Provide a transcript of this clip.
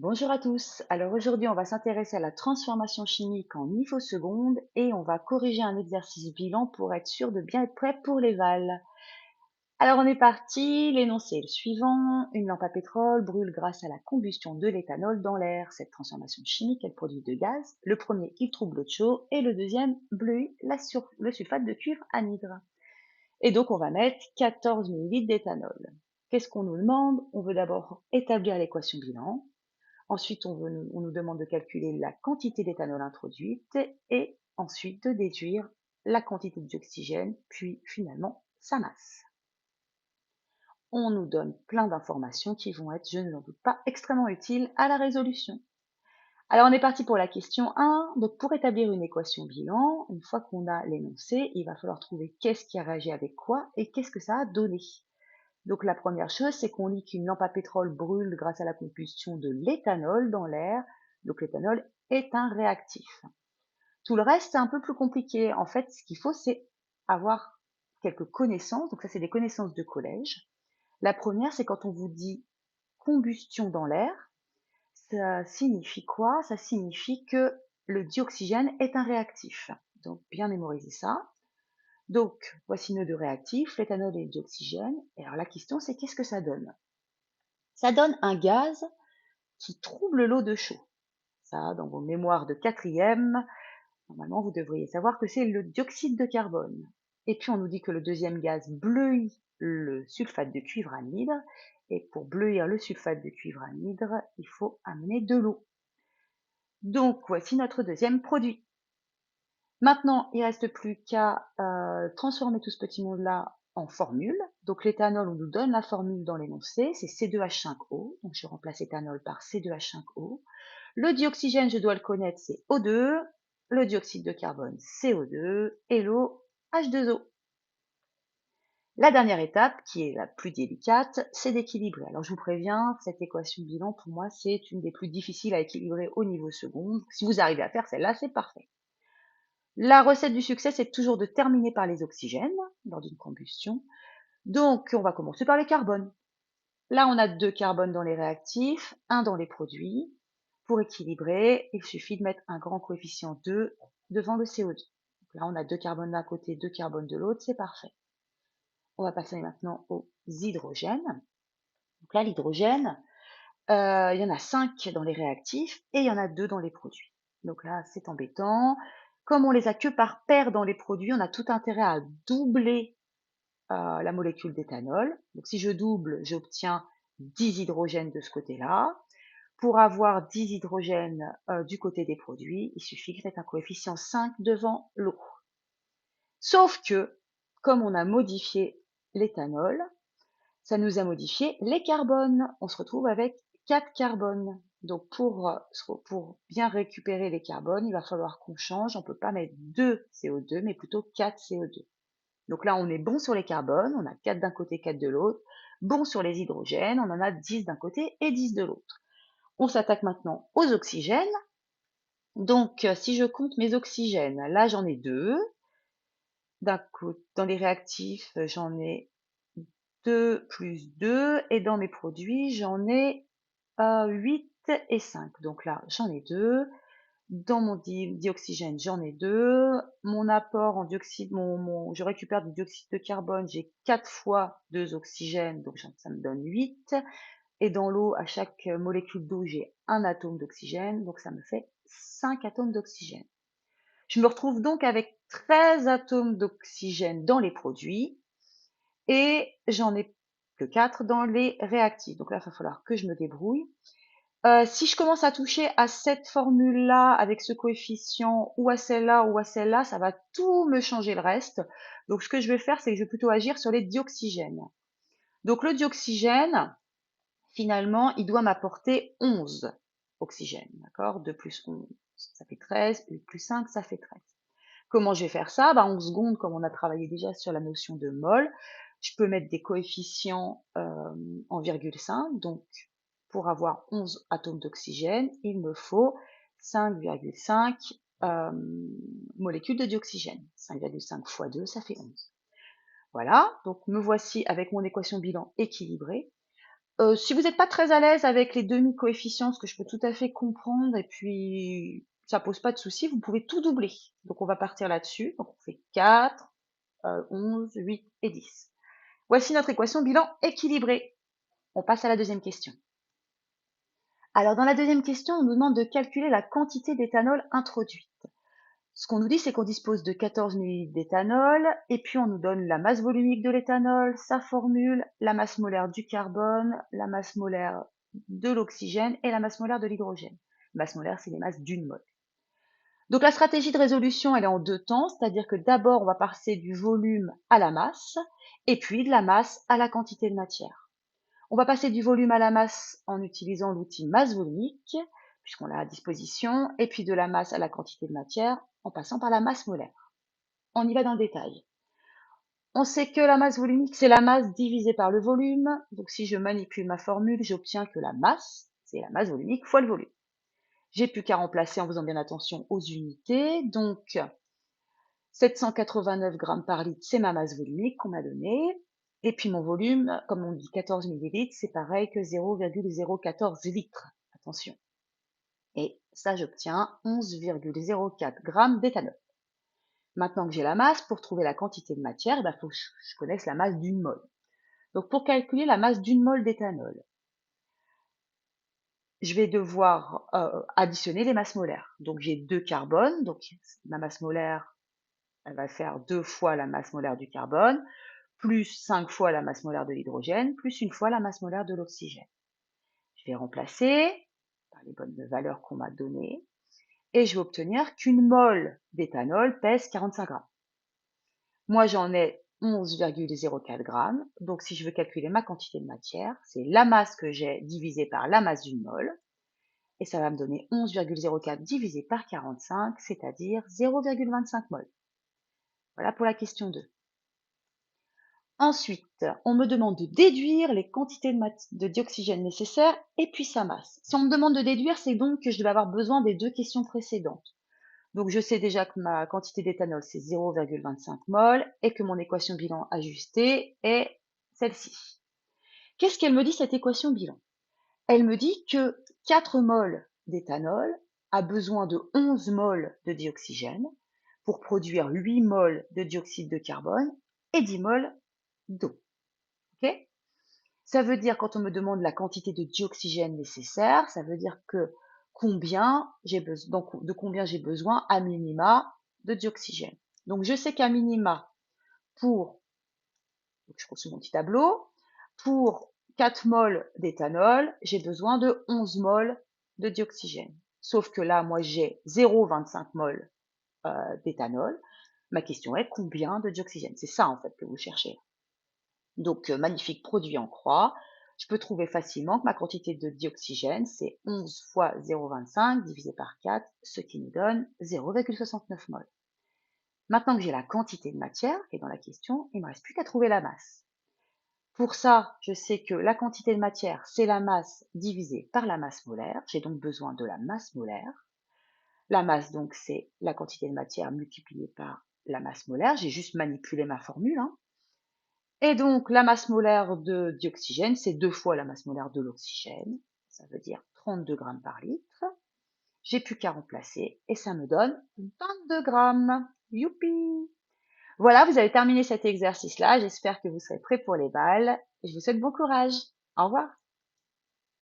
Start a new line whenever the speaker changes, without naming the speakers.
Bonjour à tous. Alors aujourd'hui, on va s'intéresser à la transformation chimique en isosecondes et on va corriger un exercice bilan pour être sûr de bien être prêt pour l'éval. Alors on est parti. L'énoncé est le suivant. Une lampe à pétrole brûle grâce à la combustion de l'éthanol dans l'air. Cette transformation chimique, elle produit deux gaz. Le premier, il trouble l'eau de chaud et le deuxième, bleuit le sulfate de cuivre anhydre. Et donc on va mettre 14 millilitres d'éthanol. Qu'est-ce qu'on nous demande? On veut d'abord établir l'équation bilan. Ensuite, on nous demande de calculer la quantité d'éthanol introduite et ensuite de déduire la quantité d'oxygène, puis finalement sa masse. On nous donne plein d'informations qui vont être, je ne l'en doute pas, extrêmement utiles à la résolution. Alors on est parti pour la question 1. Donc pour établir une équation bilan, une fois qu'on a l'énoncé, il va falloir trouver qu'est-ce qui a réagi avec quoi et qu'est-ce que ça a donné. Donc la première chose, c'est qu'on lit qu'une lampe à pétrole brûle grâce à la combustion de l'éthanol dans l'air. Donc l'éthanol est un réactif. Tout le reste, c'est un peu plus compliqué. En fait, ce qu'il faut, c'est avoir quelques connaissances. Donc ça, c'est des connaissances de collège. La première, c'est quand on vous dit combustion dans l'air, ça signifie quoi? Ça signifie que le dioxygène est un réactif. Donc bien mémoriser ça. Donc, voici nos deux réactifs, l'éthanol et le dioxygène. Et alors la question, c'est qu'est-ce que ça donne? Ça donne un gaz qui trouble l'eau de chaud. Ça, dans vos mémoires de quatrième, normalement, vous devriez savoir que c'est le dioxyde de carbone. Et puis, on nous dit que le deuxième gaz bleuit le sulfate de cuivre anhydre. Et pour bleuir le sulfate de cuivre anhydre, il faut amener de l'eau. Donc, voici notre deuxième produit. Maintenant, il ne reste plus qu'à transformer tout ce petit monde-là en formule. Donc l'éthanol, on nous donne la formule dans l'énoncé, c'est C2H5O. Donc je remplace éthanol par C2H5O. Le dioxygène, je dois le connaître, c'est O2. Le dioxyde de carbone, CO2. Et l'eau, H2O. La dernière étape, qui est la plus délicate, c'est d'équilibrer. Alors je vous préviens, cette équation bilan, pour moi, c'est une des plus difficiles à équilibrer au niveau seconde. Si vous arrivez à faire celle-là, c'est parfait. La recette du succès, c'est toujours de terminer par les oxygènes lors d'une combustion. Donc, on va commencer par les carbones. Là, on a deux carbones dans les réactifs, un dans les produits. Pour équilibrer, il suffit de mettre un grand coefficient 2 devant le CO2. Donc là, on a deux carbones d'un côté, deux carbones de l'autre, c'est parfait. On va passer maintenant aux hydrogènes. Donc là, l'hydrogène, il y en a 5 dans les réactifs et il y en a 2 dans les produits. Donc là, c'est embêtant. Comme on les a que par paire dans les produits, on a tout intérêt à doubler la molécule d'éthanol. Donc si je double, j'obtiens 10 hydrogènes de ce côté-là. Pour avoir 10 hydrogènes du côté des produits, il suffit de mettre un coefficient 5 devant l'eau. Sauf que, comme on a modifié l'éthanol, ça nous a modifié les carbones. On se retrouve avec 4 carbones. Donc pour bien récupérer les carbones, il va falloir qu'on change. On ne peut pas mettre 2 CO2, mais plutôt 4 CO2. Donc là, on est bon sur les carbones, on a 4 d'un côté, 4 de l'autre. Bon sur les hydrogènes, on en a 10 d'un côté et 10 de l'autre. On s'attaque maintenant aux oxygènes. Donc si je compte mes oxygènes, là j'en ai 2. Dans les réactifs, j'en ai 2 plus 2 et dans mes produits, j'en ai 8 et 5. Donc là, j'en ai 2. Dans mon dioxygène, j'en ai 2. Mon apport en dioxyde, je récupère du dioxyde de carbone, j'ai 4 fois 2 oxygènes, donc ça me donne 8. Et dans l'eau, à chaque molécule d'eau, j'ai un atome d'oxygène, donc ça me fait 5 atomes d'oxygène. Je me retrouve donc avec 13 atomes d'oxygène dans les produits et j'en ai que 4 dans les réactifs. Donc là, il va falloir que je me débrouille. Si je commence à toucher à cette formule-là avec ce coefficient ou à celle-là, ça va tout me changer le reste. Donc ce que je vais faire, c'est que je vais plutôt agir sur les dioxygènes. Donc le dioxygène, finalement, il doit m'apporter 11 oxygènes. D'accord? 2 plus 11, ça fait 13. 8 plus 5, ça fait 13. Comment je vais faire ça? Bah, en secondes, comme on a travaillé déjà sur la notion de mol, je peux mettre des coefficients en virgule 5. Donc, pour avoir 11 atomes d'oxygène, il me faut 5,5 molécules de dioxygène. 5,5 fois 2, ça fait 11. Voilà, donc me voici avec mon équation bilan équilibrée. Si vous n'êtes pas très à l'aise avec les demi-coefficients, ce que je peux tout à fait comprendre, et puis ça pose pas de souci, vous pouvez tout doubler. Donc on va partir là-dessus. Donc on fait 4, 11, 8 et 10. Voici notre équation bilan équilibrée. On passe à la deuxième question. Alors dans la deuxième question, on nous demande de calculer la quantité d'éthanol introduite. Ce qu'on nous dit, c'est qu'on dispose de 14 ml d'éthanol, et puis on nous donne la masse volumique de l'éthanol, sa formule, la masse molaire du carbone, la masse molaire de l'oxygène et la masse molaire de l'hydrogène. Masse molaire, c'est les masses d'une mole. Donc la stratégie de résolution, elle est en deux temps, c'est-à-dire que d'abord, on va passer du volume à la masse, et puis de la masse à la quantité de matière. On va passer du volume à la masse en utilisant l'outil masse volumique, puisqu'on l'a à disposition, et puis de la masse à la quantité de matière en passant par la masse molaire. On y va dans le détail. On sait que la masse volumique, c'est la masse divisée par le volume. Donc si je manipule ma formule, j'obtiens que la masse, c'est la masse volumique fois le volume. J'ai plus qu'à remplacer en faisant bien attention aux unités. Donc 789 grammes par litre, c'est ma masse volumique qu'on m'a donnée. Et puis mon volume, comme on dit 14 millilitres, c'est pareil que 0,014 litres. Attention. Et ça, j'obtiens 11,04 grammes d'éthanol. Maintenant que j'ai la masse, pour trouver la quantité de matière, il faut que je connaisse la masse d'une mole. Donc pour calculer la masse d'une mole d'éthanol, je vais devoir additionner les masses molaires. Donc j'ai 2 carbones, donc ma masse molaire, elle va faire 2 fois la masse molaire du carbone, plus 5 fois la masse molaire de l'hydrogène, plus une fois la masse molaire de l'oxygène. Je vais remplacer par les bonnes valeurs qu'on m'a données, et je vais obtenir qu'une mole d'éthanol pèse 45 grammes. Moi, j'en ai 11,04 grammes. Donc, si je veux calculer ma quantité de matière, c'est la masse que j'ai divisée par la masse d'une mole. Et ça va me donner 11,04 divisé par 45, c'est-à-dire 0,25 mol. Voilà pour la question 2. Ensuite, on me demande de déduire les quantités de dioxygène nécessaires et puis sa masse. Si on me demande de déduire, c'est donc que je vais avoir besoin des deux questions précédentes. Donc je sais déjà que ma quantité d'éthanol, c'est 0,25 mol et que mon équation bilan ajustée est celle-ci. Qu'est-ce qu'elle me dit, cette équation bilan? Elle me dit que 4 moles d'éthanol a besoin de 11 moles de dioxygène pour produire 8 moles de dioxyde de carbone et 10 moles d'eau. Okay, ça veut dire, quand on me demande la quantité de dioxygène nécessaire, ça veut dire que de combien j'ai besoin à minima de dioxygène. Donc je sais qu'à minima, je consulte mon petit tableau, pour 4 moles d'éthanol, j'ai besoin de 11 moles de dioxygène. Sauf que là, moi, j'ai 0,25 moles d'éthanol. Ma question est combien de dioxygène? C'est ça, en fait, que vous cherchez. Donc, magnifique produit en croix. Je peux trouver facilement que ma quantité de dioxygène, c'est 11 fois 0,25 divisé par 4, ce qui nous donne 0,69 mol. Maintenant que j'ai la quantité de matière qui est dans la question, il ne me reste plus qu'à trouver la masse. Pour ça, je sais que la quantité de matière, c'est la masse divisée par la masse molaire. J'ai donc besoin de la masse molaire. La masse, donc, c'est la quantité de matière multipliée par la masse molaire. J'ai juste manipulé ma formule, hein. Et donc, la masse molaire de dioxygène, c'est 2 fois la masse molaire de l'oxygène. Ça veut dire 32 grammes par litre. J'ai plus qu'à remplacer et ça me donne 22 grammes. Youpi! Voilà, vous avez terminé cet exercice-là. J'espère que vous serez prêts pour les balles et je vous souhaite bon courage. Au revoir.